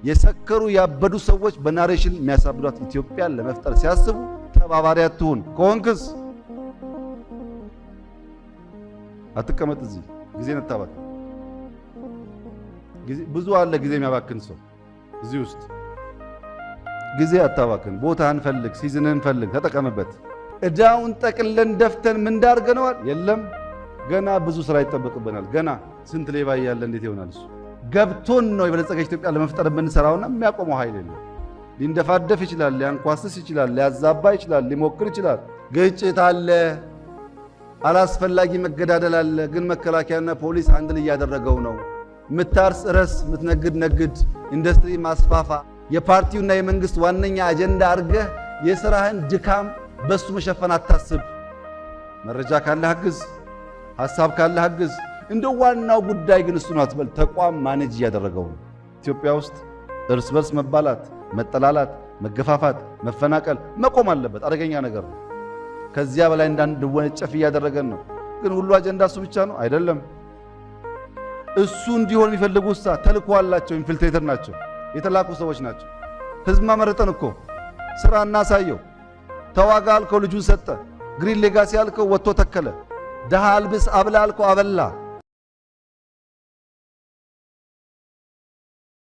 የሰከሩ ያበዱ ሰዎች በናሬሽን የሚያሳብዷት ኢትዮጵያን ለመፍጠር ሲያስቡ ተባባሪ አትሁን። ከሆንክስ አትቀመጥ እዚህ ጊዜ ነታባክ ብዙ አለ ጊዜ የሚያባክን ሰው እዚህ ውስጥ ጊዜ አታባክን። ቦታህን ፈልግ፣ ሲዝንህን ፈልግ፣ ተጠቀምበት። እዳውን ጠቅለን ደፍተን ምን ዳርገነዋል? የለም ገና ብዙ ስራ ይጠበቅብናል። ገና ስንት ሌባ ያለ እንዴት ይሆናል? እሱ ገብቶን ነው የበለጸገች ኢትዮጵያ ለመፍጠር የምንሰራውና የሚያቆመው ኃይል የለም። ሊንደፋደፍ ይችላል፣ ሊያንኳስስ ይችላል፣ ሊያዛባ ይችላል፣ ሊሞክር ይችላል። ግጭት አለ፣ አላስፈላጊ መገዳደል አለ። ግን መከላከያና ፖሊስ አንድ ላይ ያደረገው ነው። ምታርስ ረስ፣ ምትነግድ ነግድ፣ ኢንዱስትሪ ማስፋፋ የፓርቲውና የመንግስት ዋነኛ አጀንዳ አርገህ የሥራህን ድካም በሱ መሸፈን አታስብ። መረጃ ካለ አግዝ፣ ሐሳብ ካለ አግዝ። እንደ ዋናው ጉዳይ ግን እሱ ነው አትበል። ተቋም ማኔጅ ያደረገው ነው። ኢትዮጵያ ውስጥ እርስ በርስ መባላት፣ መጠላላት፣ መገፋፋት፣ መፈናቀል መቆም አለበት። አደገኛ ነገር ነው። ከዚያ በላይ እንዳንወነጨፍ እያደረገን ነው። ግን ሁሉ አጀንዳ እሱ ብቻ ነው አይደለም። እሱ እንዲሆን የሚፈልጉት ተልዕኮ አላቸው። ኢንፊልትሬተር ናቸው፣ የተላኩ ሰዎች ናቸው። ህዝብ ማመረጠን እኮ ስራ እናሳየው። ተዋጋ አልከው ልጁን ሰጠ። ግሪን ሌጋሲ አልከው ወጥቶ ተከለ። ደሃ አልብስ አብላ አልከው አበላ።